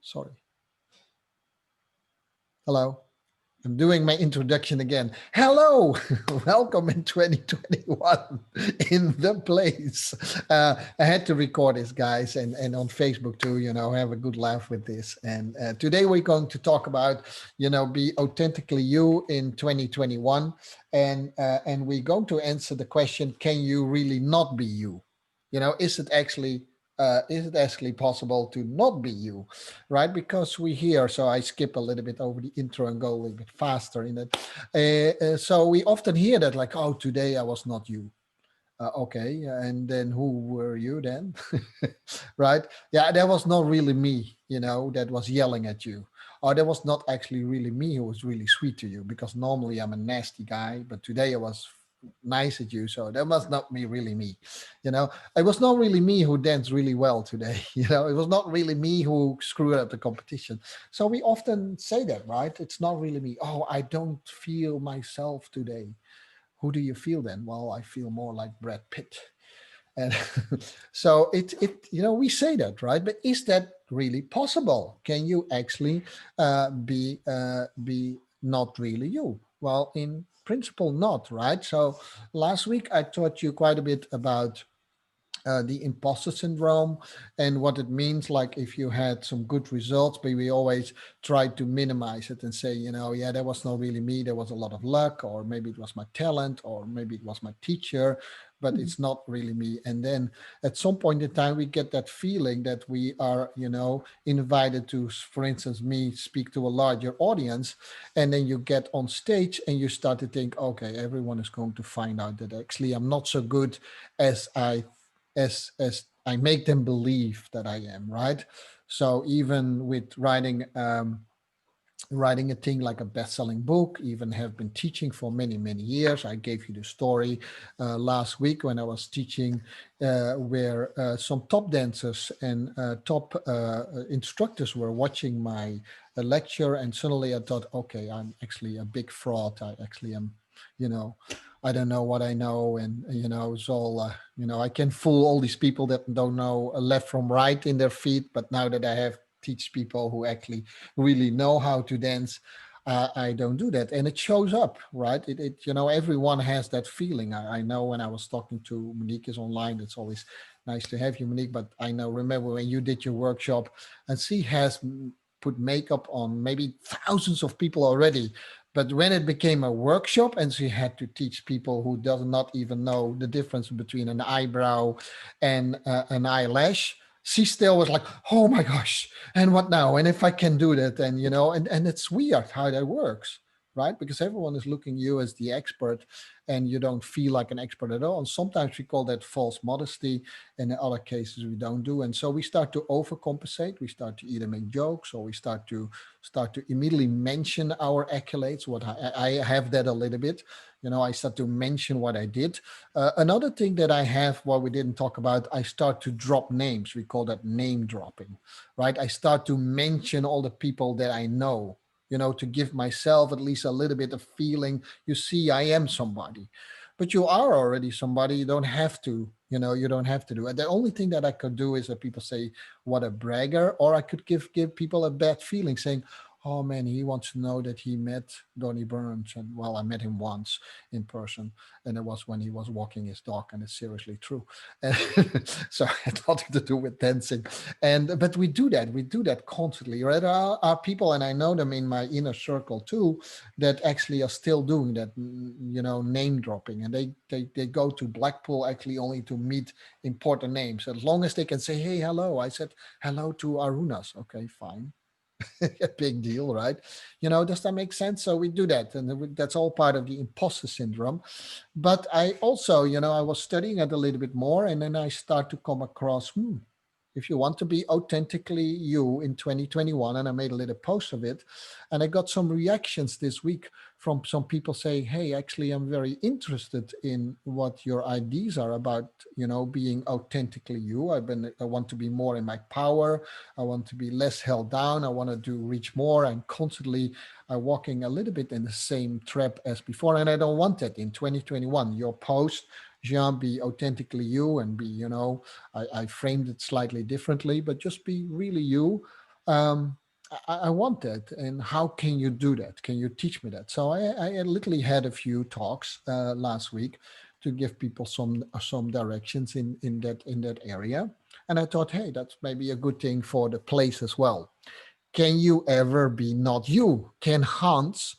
Sorry. Hello. I'm doing my introduction again. Hello, welcome in 2021 in the place. I had to record this, guys, and on Facebook too, have a good laugh with this. And today we're going to talk about, be authentically you in 2021. And we're going to answer the question, can you really not be you? Is it actually possible to not be you, right? Because we hear, so I skip a little bit over the intro and go a little bit faster in it. So we often hear that like, oh, today I was not you. Okay, and then who were you then? Right? Yeah, that was not really me, that was yelling at you. Or that was not actually really me who was really sweet to you, because normally I'm a nasty guy, but today I was nice at you, so that was not me, really me. It was not really me who danced really well today. It was not really me who screwed up the competition. So we often say that, right? It's not really me. Oh, I don't feel myself today. Who do you feel then? Well, I feel more like Brad Pitt. And so we say that, right? But is that really possible? Can you actually be not really you? Well, in principle, not, right? So last week I taught you quite a bit about the imposter syndrome and what it means, like if you had some good results, but we always try to minimize it and say, yeah, that was not really me, there was a lot of luck, or maybe it was my talent, or maybe it was my teacher, but it's not really me. And then at some point in time we get that feeling that we are invited to, for instance, me speak to a larger audience, and then you get on stage and you start to think, okay, everyone is going to find out that actually I'm not so good as I make them believe that I am, right? So even with writing a thing like a best-selling book, even have been teaching for many years. I gave you the story last week when I was teaching where some top dancers and top instructors were watching my lecture, and suddenly I thought, okay, I'm actually a big fraud. I actually am, you know I don't know what I know, and it's all I can fool all these people that don't know left from right in their feet, but now that I have teach people who actually really know how to dance, I don't do that. And it shows up, right? Everyone has that feeling. I know when I was talking to Monique is online, it's always nice to have you, Monique, but I know, remember when you did your workshop, and she has put makeup on maybe thousands of people already. But when it became a workshop and she had to teach people who does not even know the difference between an eyebrow and an eyelash, she still was like, oh my gosh, and what now? And if I can do that, and it's weird how that works, right? Because everyone is looking you as the expert, and you don't feel like an expert at all. And sometimes we call that false modesty, and in other cases we don't do. And so we start to overcompensate. We start to either make jokes, or we start to immediately mention our accolades. What I have that a little bit. I start to mention what I did. Another thing that I have, what we didn't talk about, I start to drop names. We call that name dropping, right? I start to mention all the people that I know, to give myself at least a little bit of feeling. You see, I am somebody, but you are already somebody. You don't have to, you don't have to do it. The only thing that I could do is that people say, what a bragger, or I could give people a bad feeling saying, oh man, he wants to know that he met Donnie Burns. And well, I met him once in person, and it was when he was walking his dog, and it's seriously true. And so it had nothing to do with dancing. But we do that constantly, right? There are people, and I know them in my inner circle too, that actually are still doing that, name dropping, and they go to Blackpool actually only to meet important names. As long as they can say, hey, hello, I said hello to Arunas. Okay, fine. A big deal, right? Does that make sense? So we do that, and that's all part of the imposter syndrome. But I also, I was studying it a little bit more, and then I start to come across, if you want to be authentically you in 2021, and I made a little post of it, and I got some reactions this week from some people saying, hey, actually, I'm very interested in what your ideas are about, being authentically you. I want to be more in my power. I want to be less held down. I want to reach more. I'm constantly walking a little bit in the same trap as before, and I don't want that in 2021. Your post, Jean, be authentically you, and be, I framed it slightly differently, but just be really you. um, I want that. And how can you do that? Can you teach me that? So I literally had a few talks last week to give people some directions in that area. And I thought, hey, that's maybe a good thing for the place as well. Can you ever be not you? Can Hans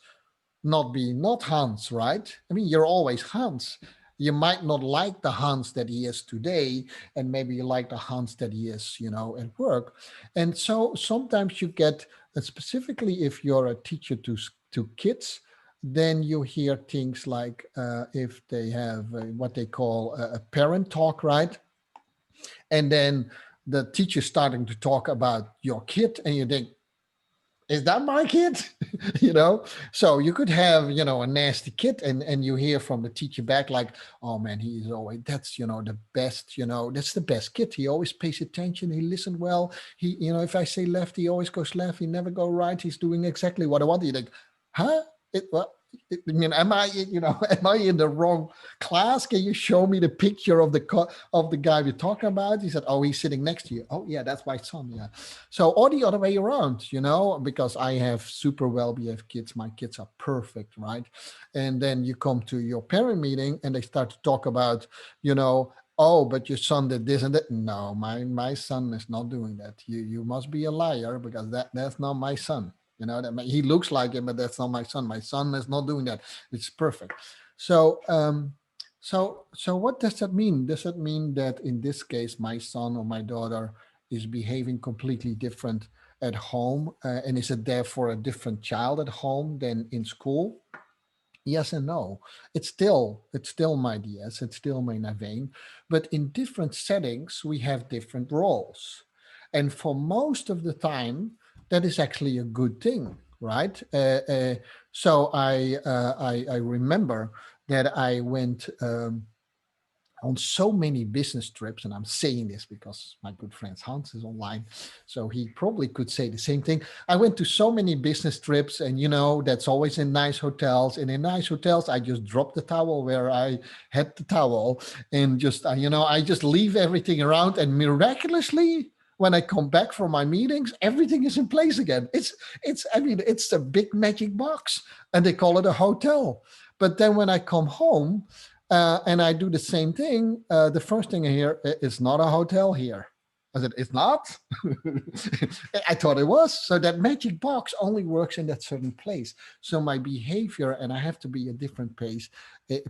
not be not Hans, right? I mean, you're always Hans. You might not like the Hans that he is today, and maybe you like the Hans that he is, at work. And so sometimes you get, specifically if you're a teacher to kids, then you hear things like if they have what they call a parent talk, right? And then the teacher starting to talk about your kid, and you think, is that my kid? you know so you could have a nasty kid, and you hear from the teacher back like, oh man, he is always, that's the best, that's the best kid. He always pays attention, he listens well, he, if I say left, he always goes left, he never go right, he's doing exactly what I want. You think, huh? Am I, am I in the wrong class? Can you show me the picture of the guy we're talking about? He said, oh, he's sitting next to you. Oh yeah, that's my son. Yeah. So, or the other way around, because I have super well behaved kids. My kids are perfect, right? And then you come to your parent meeting and they start to talk about, oh, but your son did this and that. No, my son is not doing that. You must be a liar, because that's not my son. He looks like him, but that's not my son. My son is not doing that. It's perfect. So, so what does that mean? Does that mean that in this case, my son or my daughter is behaving completely different at home, and is it therefore a different child at home than in school? Yes and no. It's still my DS, it's still my Naveen, but in different settings we have different roles. And for most of the time, that is actually a good thing, right? So I remember that I went on so many business trips, and I'm saying this because my good friend Hans is online, so he probably could say the same thing. I went to so many business trips, and that's always in nice hotels. And in nice hotels, I just drop the towel where I had the towel, and just I just leave everything around, and miraculously, when I come back from my meetings, everything is in place again. It's a big magic box, and they call it a hotel. But then when I come home, and I do the same thing. The first thing I hear is not a hotel here. I said, it's not? I thought it was. So that magic box only works in that certain place. So my behavior, and I have to be a different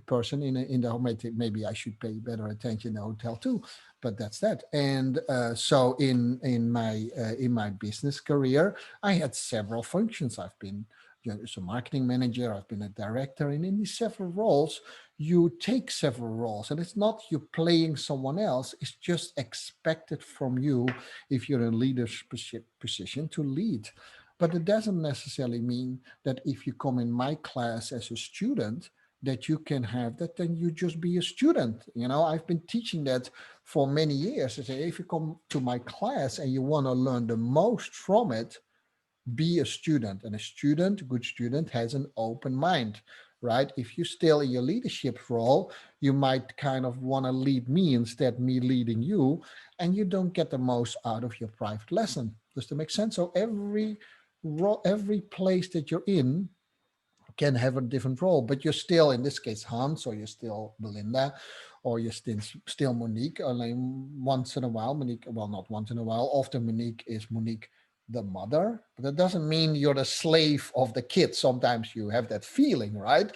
person in the home. Maybe I should pay better attention in the hotel too. But that's that. And so in my business career, I had several functions. I've been as a marketing manager, I've been a director, and in these several roles, you take several roles, and it's not you playing someone else, it's just expected from you, if you're in a leadership position, to lead. But it doesn't necessarily mean that if you come in my class as a student, that you can have that, then you just be a student. I've been teaching that for many years. I say, if you come to my class and you want to learn the most from it, be a student. And a good student, has an open mind, right? If you're still in your leadership role, you might kind of want to lead me instead me leading you, and you don't get the most out of your private lesson. Does that make sense? So every place that you're in can have a different role, but you're still, in this case, Hans, or you're still Belinda, or you're still Monique. Only once in a while, Monique, well, not once in a while, often Monique is Monique the mother, but that doesn't mean you're the slave of the kid. Sometimes you have that feeling, right?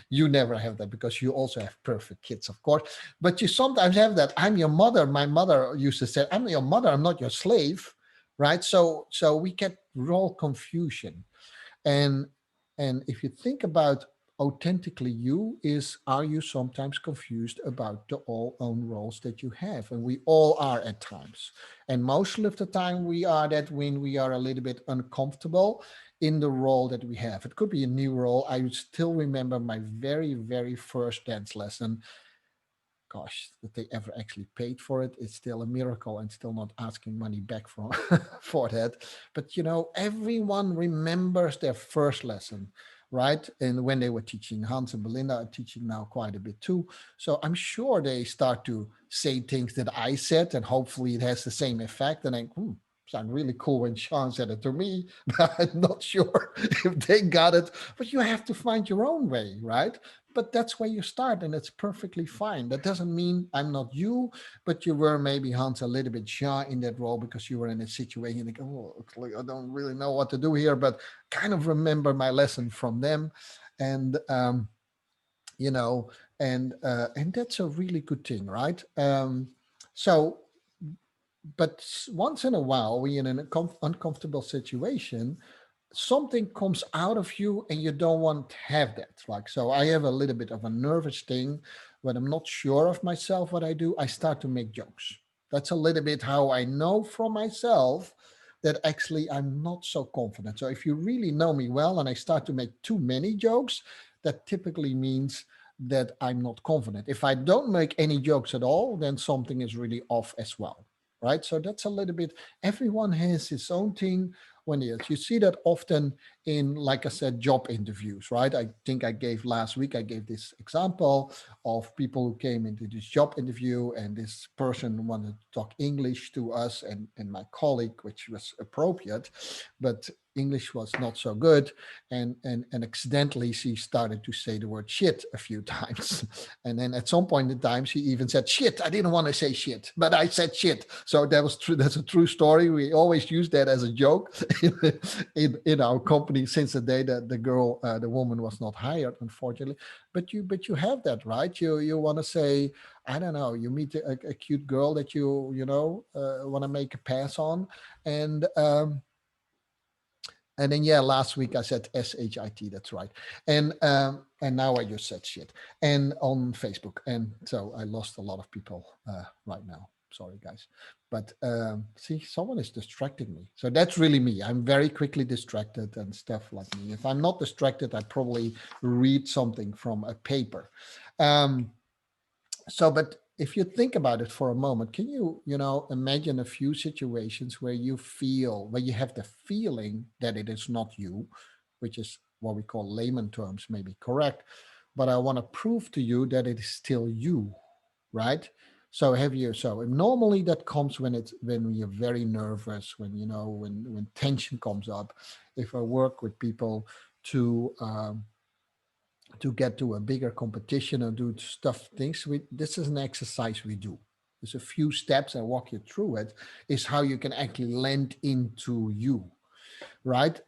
You never have that, because you also have perfect kids, of course, but you sometimes have that. I'm your mother. My mother used to say, I'm your mother, I'm not your slave, right? So we get role confusion. And and if you think about authentically you, is, are you sometimes confused about the all own roles that you have? And we all are at times, and most of the time we are that, when we are a little bit uncomfortable in the role that we have. It could be a new role. I still remember my very, very first dance lesson. Gosh, that they ever actually paid for it, it's still a miracle, and still not asking money back from for that. But everyone remembers their first lesson, right? And when they were teaching, Hans and Belinda are teaching now quite a bit too, so I'm sure they start to say things that I said, and hopefully it has the same effect. And sound really cool when Sean said it to me, but I'm not sure if they got it. But you have to find your own way, right? But that's where you start, and it's perfectly fine. That doesn't mean I'm not you, but you were maybe, Hans, a little bit shy in that role because you were in a situation like, oh, I don't really know what to do here, but kind of remember my lesson from them. And you know, and that's a really good thing, right? So but once in a while, we in an uncomfortable situation, something comes out of you and you don't want to have that. Like, so I have a little bit of a nervous thing when I'm not sure of myself what I do, I start to make jokes. That's a little bit how I know from myself that actually I'm not so confident. So if you really know me well and I start to make too many jokes, that typically means that I'm not confident. If I don't make any jokes at all, then something is really off as well, right? So that's a little bit, everyone has his own thing. When you see that often in, like I said, job interviews, right? I think I gave last week, I gave this example of people who came into this job interview, and this person wanted to talk English to us and my colleague, which was appropriate, but English was not so good. And accidentally she started to say the word shit a few times. And then at some point in time, she even said shit. I didn't want to say shit, but I said shit. So that was true. That's a true story. We always use that as a joke in our company since the day that the woman was not hired, unfortunately. But you have that, right? You want to say, I don't know, you meet a cute girl that want to make a pass on, and and then yeah, last week I said shit. That's right. And now I just said shit. And on Facebook, and so I lost a lot of people right now. Sorry, guys. But see, someone is distracting me. So that's really me. I'm very quickly distracted and stuff like me. If I'm not distracted, I probably read something from a paper. Um, but if you think about it for a moment, can you imagine a few situations where you have the feeling that it is not you, which is what we call layman terms, maybe correct, but I want to prove to you that it is still you, right? So normally that comes when you're very nervous, when tension comes up. If I work with people to get to a bigger competition or do stuff things, this is an exercise we do. There's a few steps, I walk you through it, is how you can actually land into you, right?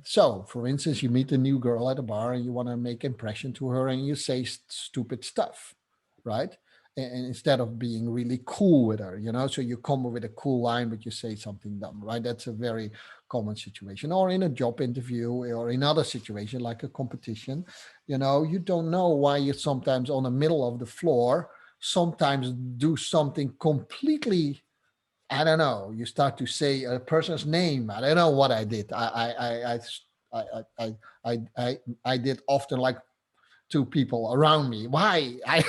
So for instance, you meet a new girl at a bar and you want to make impression to her and you say stupid stuff, right? And instead of being really cool with her, so you come up with a cool line, but you say something dumb, right? That's a very common situation. Or in a job interview or in other situation like a competition, you don't know why you sometimes on the middle of the floor sometimes do something completely, I don't know. You start to say a person's name. I don't know what I did. I did often like two people around me. Why? I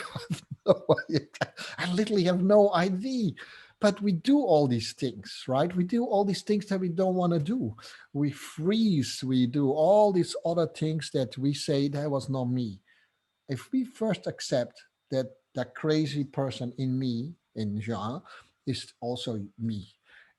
literally have no idea. But we do all these things, right? We do all these things that we don't want to do. We freeze. We do all these other things that we say that was not me. If we first accept that that crazy person in me, in Jean, is also me,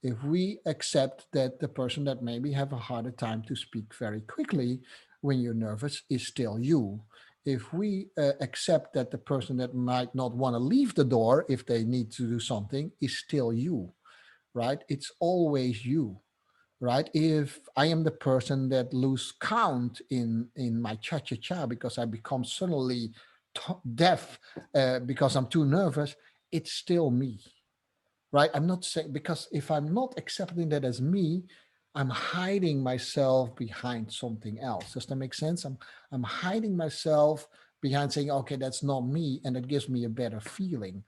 if we accept that the person that maybe have a harder time to speak very quickly when you're nervous is still you, if we accept that the person that might not want to leave the door if they need to do something is still you, right? It's always you, right? If I am the person that lose count in my cha cha cha because I become suddenly deaf because I'm too nervous, it's still me, right? I'm not saying, because if I'm not accepting that as me, I'm hiding myself behind something else. Does that make sense? I'm hiding myself behind saying, okay, that's not me, and it gives me a better feeling.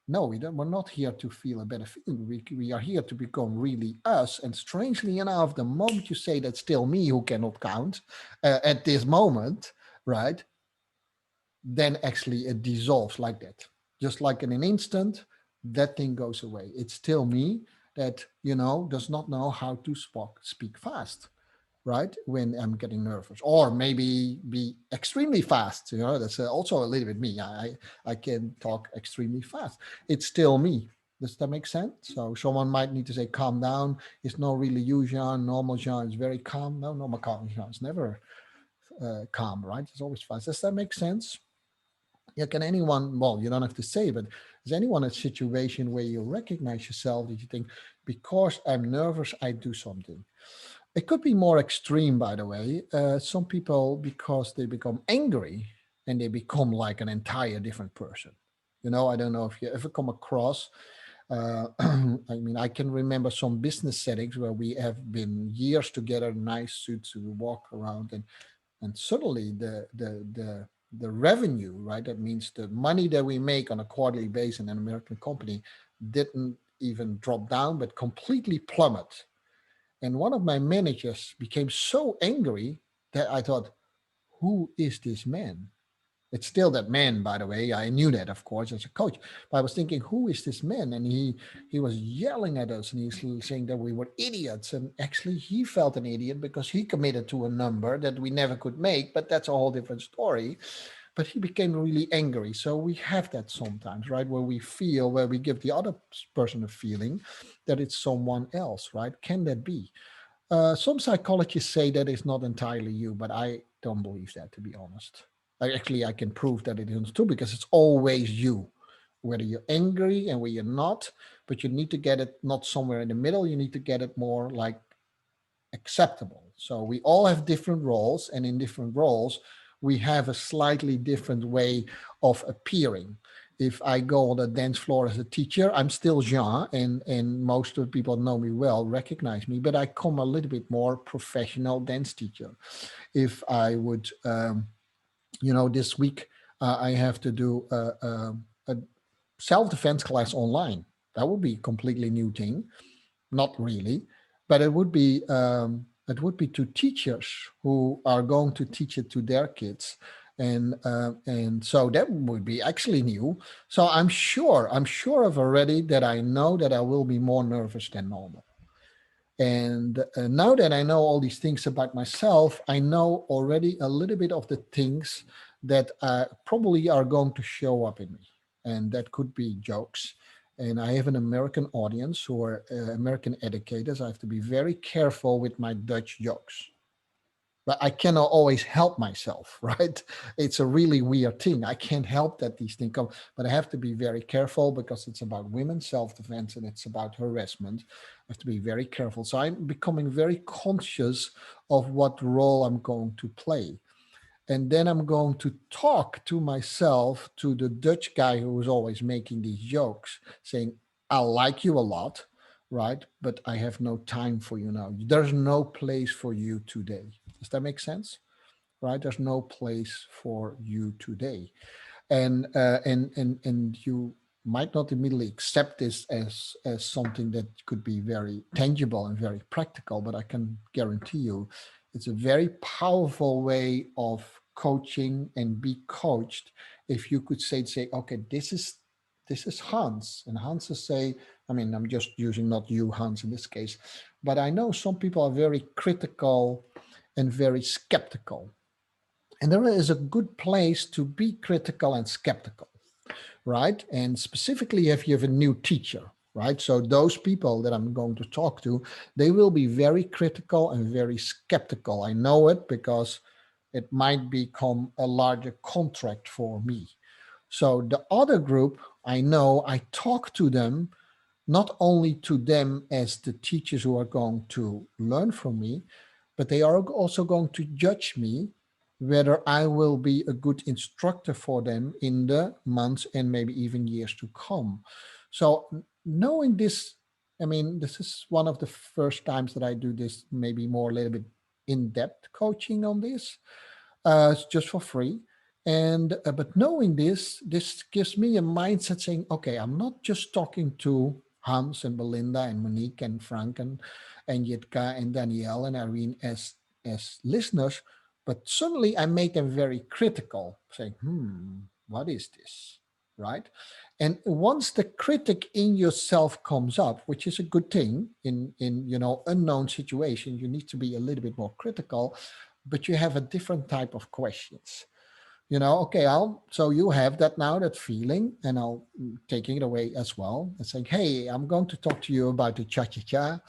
No, we're not here to feel a better feeling. We are here to become really us. And strangely enough, the moment you say that's still me who cannot count at this moment, right? Then actually it dissolves like that. Just like in an instant, that thing goes away. It's still me that, does not know how to speak fast, right? When I'm getting nervous, or maybe be extremely fast. That's also a little bit me. I can talk extremely fast. It's still me. Does that make sense? So someone might need to say, calm down. It's not really you, Jean. Normal Jean is very calm. No, normal calm Jean is never calm, right? It's always fast. Does that make sense? Yeah, can anyone, well, you don't have to say, but is anyone in a situation where you recognize yourself that you think, because I'm nervous, I do something? It could be more extreme, by the way. Some people, because they become angry and they become like an entire different person. I don't know if you ever come across, I mean, I can remember some business settings where we have been years together, nice suits, we walk around, and suddenly the revenue, right? That means the money that we make on a quarterly basis in an American company didn't even drop down, but completely plummet. And one of my managers became so angry that I thought, who is this man? It's still that man, by the way. I knew that, of course, as a coach. But I was thinking, who is this man? And he was yelling at us, and he's saying that we were idiots. And actually, he felt an idiot because he committed to a number that we never could make. But that's a whole different story. But he became really angry. So we have that sometimes, right? Where we give the other person a feeling that it's someone else, right? Can that be? Some psychologists say that it's not entirely you, but I don't believe that, to be honest. I can prove that it is true because it's always you, whether you're angry and whether you're not, but you need to get it not somewhere in the middle. You need to get it more like acceptable. So we all have different roles, and in different roles, we have a slightly different way of appearing. If I go on the dance floor as a teacher, I'm still Jean, and most of the people know me well, recognize me, but I come a little bit more professional dance teacher. If I would, this week I have to do a self-defense class online. That would be a completely new thing. Not really, but it would be to teachers who are going to teach it to their kids, and so that would be actually new. So I'm sure of already that I know that I will be more nervous than normal. And now that I know all these things about myself, I know already a little bit of the things that probably are going to show up in me. And that could be jokes. And I have an American audience who are American educators. I have to be very careful with my Dutch jokes, but I cannot always help myself, right? It's a really weird thing. I can't help that these things come, but I have to be very careful because it's about women's self-defense and it's about harassment. I have to be very careful. So I'm becoming very conscious of what role I'm going to play. And then I'm going to talk to myself, to the Dutch guy who was always making these jokes, saying, I like you a lot, right? But I have no time for you now. There's no place for you today. Does that make sense? Right? There's no place for you today. And you might not immediately accept this as something that could be very tangible and very practical, but I can guarantee you it's a very powerful way of coaching and be coached. If you could say, okay, this is Hans, and Hans is say, I mean, I'm just using not you, Hans, in this case, but I know some people are very critical and very skeptical, and there is a good place to be critical and skeptical, right? And specifically if you have a new teacher, right? So those people that I'm going to talk to, they will be very critical and very skeptical. I know it because it might become a larger contract for me. So the other group, I know I talk to them, not only to them as the teachers who are going to learn from me, but they are also going to judge me whether I will be a good instructor for them in the months and maybe even years to come. So knowing this, I mean, this is one of the first times that I do this, maybe more a little bit in-depth coaching on this, just for free. And but knowing this gives me a mindset saying, okay, I'm not just talking to Hans and Belinda and Monique and Frank and Yitka and Danielle and Irene as listeners, but suddenly I make them very critical, saying, what is this? Right? And once the critic in yourself comes up, which is a good thing in unknown situations, you need to be a little bit more critical, but you have a different type of questions. Okay, so you have that now, that feeling, and I'll taking it away as well and saying, hey, I'm going to talk to you about the cha-cha-cha,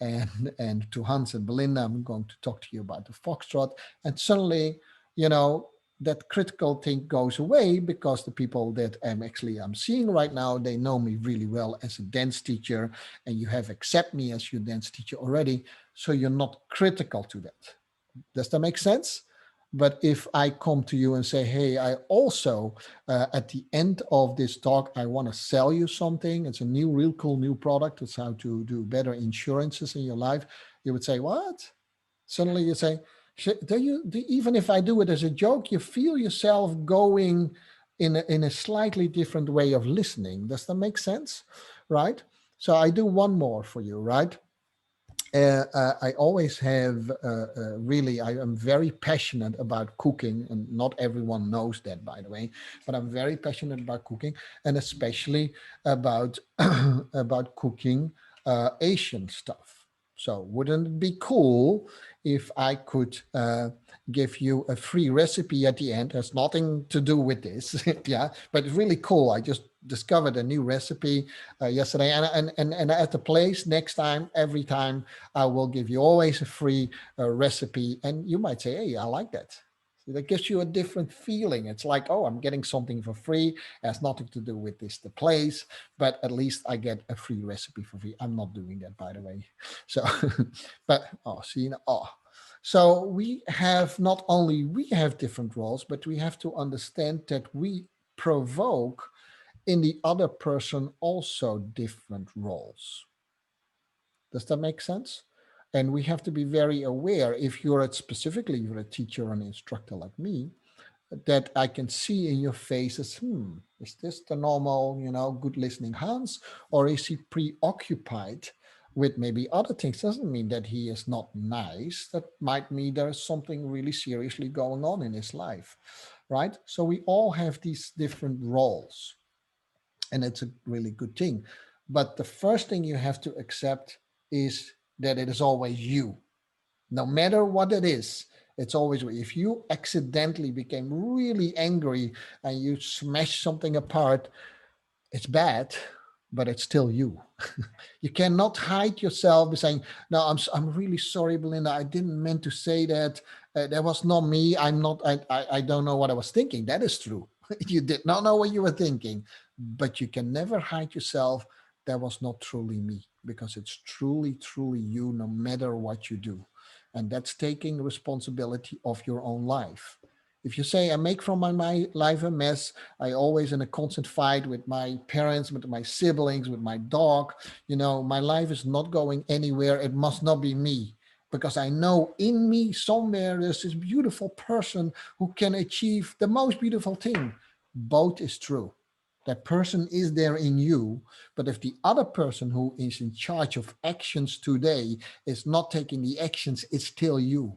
and to Hans and Belinda, I'm going to talk to you about the foxtrot. And suddenly, you know that critical thing goes away, because the people that I'm seeing right now, they know me really well as a dance teacher, and you have accept me as your dance teacher already, so you're not critical to that. Does that make sense? But if I come to you and say, hey, I also, at the end of this talk, I want to sell you something. It's a new, real cool new product. It's how to do better insurances in your life. You would say, what? Suddenly you say, even if I do it as a joke, you feel yourself going in a slightly different way of listening. Does that make sense? Right? So I do one more for you, right? I always have really, I am very passionate about cooking, and not everyone knows that, by the way, but I'm very passionate about cooking, and especially about about cooking Asian stuff. So wouldn't it be cool if I could give you a free recipe at the end? Has nothing to do with this, yeah, but it's really cool. I just discovered a new recipe yesterday, and at the place, next time, every time, I will give you always a free recipe. And you might say, hey, I like that. So that gives you a different feeling. It's like, oh, I'm getting something for free. It has nothing to do with the place, but at least I get a free recipe for free. I'm not doing that, by the way. So, but, oh, see, oh. So we have, not only we have different roles, but we have to understand that we provoke in the other person also different roles. Does that make sense? And we have to be very aware, if specifically you're a teacher or an instructor like me, that I can see in your faces, is this the normal, good listening Hans, or is he preoccupied with maybe other things? Doesn't mean that he is not nice. That might mean there's something really seriously going on in his life, right? So we all have these different roles, and it's a really good thing. But the first thing you have to accept is that it is always you, no matter what it is. It's always you. If you accidentally became really angry and you smash something apart, it's bad, but it's still you. You cannot hide yourself by saying, "No, I'm really sorry, Belinda. I didn't meant to say that. That was not me. I'm not. I don't know what I was thinking." That is true. You did not know what you were thinking, but you can never hide yourself. That was not truly me, because it's truly you, no matter what you do, and that's taking responsibility of your own life. If you say, I make from my life a mess, I always in a constant fight with my parents, with my siblings, with my dog, my life is not going anywhere. It must not be me, because I know in me somewhere there's this beautiful person who can achieve the most beautiful thing. Both is true. That person is there in you, but if the other person who is in charge of actions today is not taking the actions, it's still you.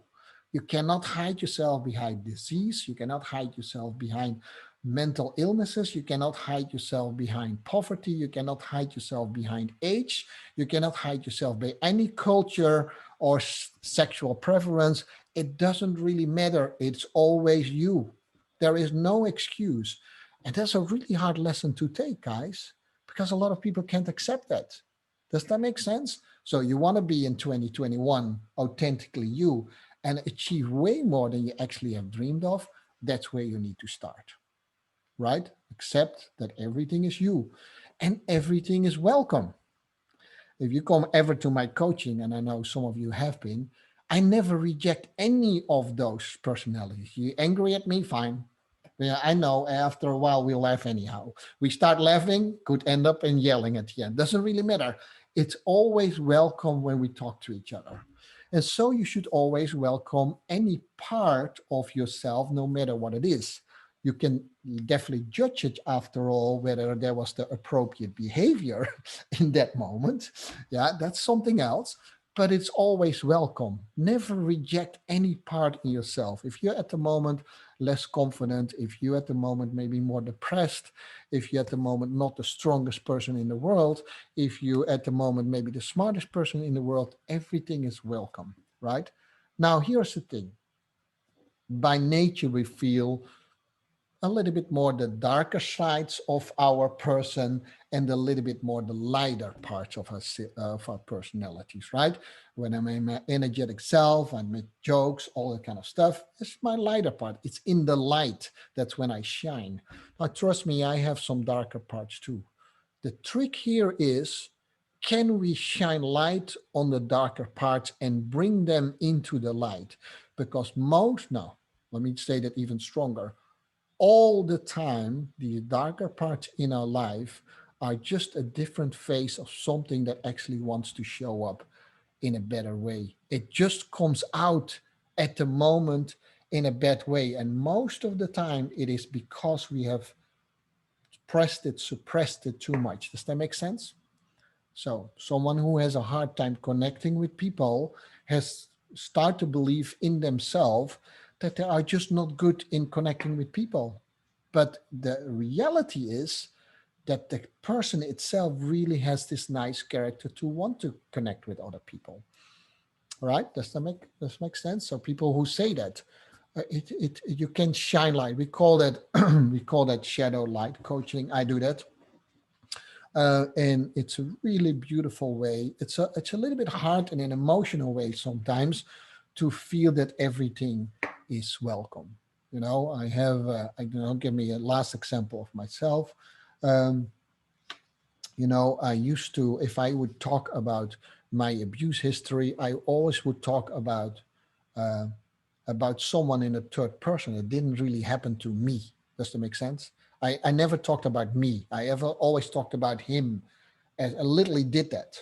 You cannot hide yourself behind disease. You cannot hide yourself behind mental illnesses. You cannot hide yourself behind poverty. You cannot hide yourself behind age. You cannot hide yourself by any culture or sexual preference. It doesn't really matter. It's always you. There is no excuse. And that's a really hard lesson to take, guys, because a lot of people can't accept that. Does that make sense? So you want to be in 2021 authentically you and achieve way more than you actually have dreamed of. That's where you need to start, right? Accept that everything is you and everything is welcome. If you come ever to my coaching, and I know some of you have been, I never reject any of those personalities. You angry at me? Fine. Yeah, I know. After a while, we laugh anyhow. We start laughing, could end up in yelling at the end. Doesn't really matter. It's always welcome when we talk to each other. And so you should always welcome any part of yourself, no matter what it is. You can definitely judge it after all, whether there was the appropriate behavior in that moment. Yeah, that's something else. But it's always welcome. Never reject any part in yourself. If you're at the moment less confident, if you at the moment maybe more depressed, if you at the moment not the strongest person in the world, if you at the moment maybe the smartest person in the world, everything is welcome, right? Now, here's the thing. By nature, we feel a little bit more the darker sides of our person and a little bit more the lighter parts of of our personalities, right? When I'm in my energetic self, I make jokes, all that kind of stuff. It's my lighter part. It's in the light. That's when I shine. Now, trust me, I have some darker parts too. The trick here is, can we shine light on the darker parts and bring them into the light? Because most, now, let me say that even stronger, all the time, the darker parts in our life are just a different face of something that actually wants to show up in a better way. It just comes out at the moment in a bad way. And most of the time, it is because we have pressed it, suppressed it too much. Does that make sense? So, someone who has a hard time connecting with people has start to believe in themselves that they are just not good in connecting with people. But the reality is that the person itself really has this nice character to want to connect with other people. Right? Does that make sense? So people who say that, it you can shine light. We call that we call that shadow light coaching. I do that, and it's a really beautiful way. It's a little bit hard in an emotional way sometimes to feel that everything is welcome. I have give me a last example of myself. Um, I used to, if I would talk about my abuse history, I always would talk uh, about someone in a third person. It didn't really happen to me. Does that make sense? I never talked about me. I ever always talked about him, as I literally did that.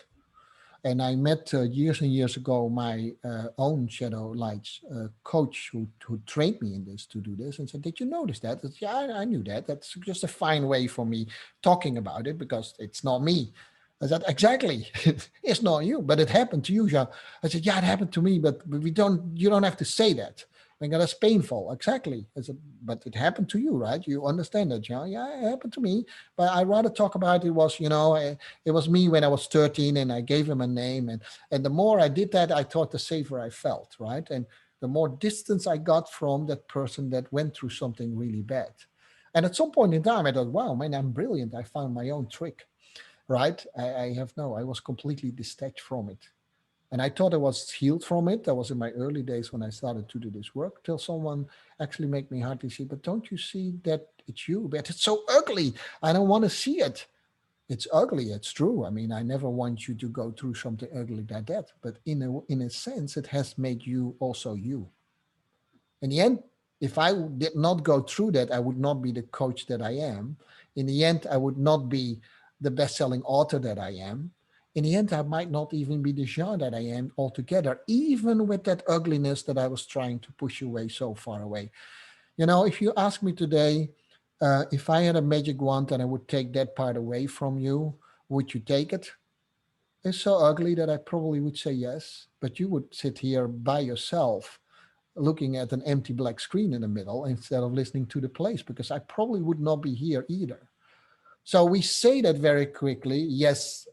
And I met years and years ago my own shadow lights coach who trained me in this to do this, and said, "Did you notice that?" I said, "Yeah, I knew that. That's just a fine way for me talking about it because it's not me." I said, "Exactly, it's not you, but it happened to you, Jean." I said, "Yeah, it happened to me, but we don't. You don't have to say that. I mean, that's painful. Exactly." I said, "But it happened to you, right? You understand that, Jean? Yeah, it happened to me. But I rather talk about it was, it was me when I was 13 and I gave him a name. And the more I did that, I thought the safer I felt, right? And the more distance I got from that person that went through something really bad. And at some point in time, I thought, wow, man, I'm brilliant. I found my own trick, right? I was completely detached from it. And I thought I was healed from it. That was in my early days when I started to do this work, till someone actually made me hardly see, but don't you see that it's you? But it's so ugly. I don't want to see it. It's ugly. It's true. I mean, I never want you to go through something ugly like that. But in a sense, it has made you also you. In the end, if I did not go through that, I would not be the coach that I am. In the end, I would not be the best-selling author that I am. In the end, I might not even be the Jean that I am altogether, even with that ugliness that I was trying to push away so far away. If you ask me today, if I had a magic wand and I would take that part away from you, would you take it? It's so ugly that I probably would say yes, but you would sit here by yourself looking at an empty black screen in the middle instead of listening to the place, because I probably would not be here either. So we say that very quickly. Yes,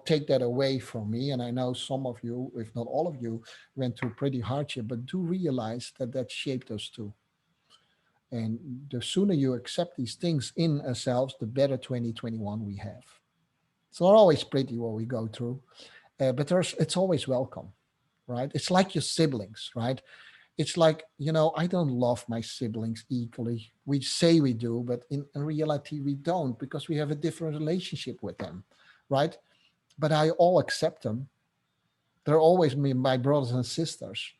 take that away from me. And I know some of you, if not all of you, went through pretty hardship, but do realize that that shaped us too. And the sooner you accept these things in ourselves, the better 2021 we have. It's not always pretty what we go through, but it's always welcome, right? It's like your siblings, right? It's like, I don't love my siblings equally. We say we do, but in reality, we don't, because we have a different relationship with them, right? But I all accept them. They're always my brothers and sisters,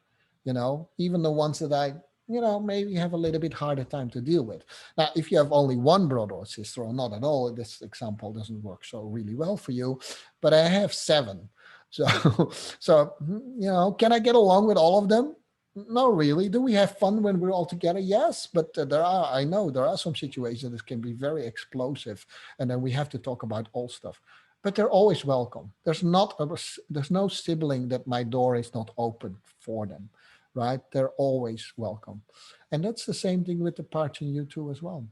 even the ones that I, maybe have a little bit harder time to deal with. Now, if you have only one brother or sister, or not at all, this example doesn't work so really well for you. But I have seven. So, can I get along with all of them? No, really. Do we have fun when we're all together? Yes, but I know there are some situations that can be very explosive, and then we have to talk about all stuff, but they're always welcome. There's no sibling that my door is not open for them, right? They're always welcome. And that's the same thing with the parts in you too as well.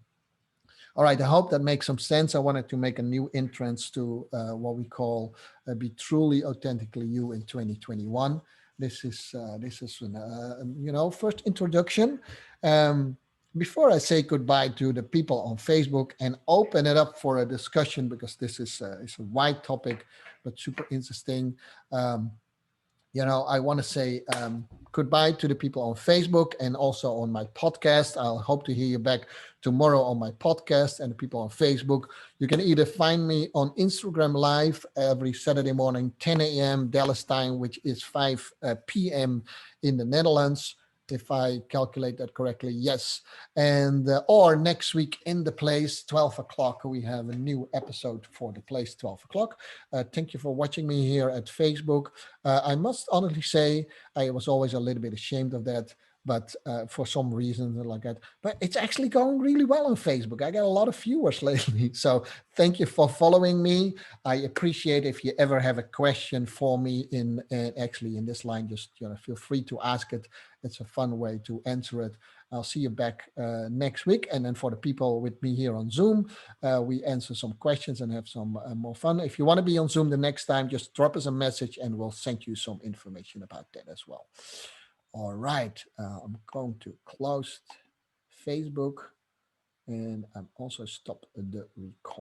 All right, I hope that makes some sense. I wanted to make a new entrance to what we call Be Truly Authentically You in 2021. This is an, first introduction. Um, before I say goodbye to the people on Facebook and open it up for a discussion, because this is a wide topic but super interesting. Um, I want to say goodbye to the people on Facebook and also on my podcast. I'll hope to hear you back tomorrow on my podcast, and the people on Facebook. You can either find me on Instagram Live every Saturday morning, 10 a.m. Dallas time, which is 5 p.m. in the Netherlands. If I calculate that correctly, yes. And or next week in the place, 12 o'clock, we have a new episode for the place, 12 o'clock. Thank you for watching me here at Facebook. I must honestly say I was always a little bit ashamed of that, but for some reason like that. But it's actually going really well on Facebook. I got a lot of viewers lately. So thank you for following me. I appreciate if you ever have a question for me actually in this line, just feel free to ask it. It's a fun way to answer it. I'll see you back next week. And then for the people with me here on Zoom, we answer some questions and have some more fun. If you want to be on Zoom the next time, just drop us a message and we'll send you some information about that as well. All right. I'm going to close Facebook, and I'm also stop the recording.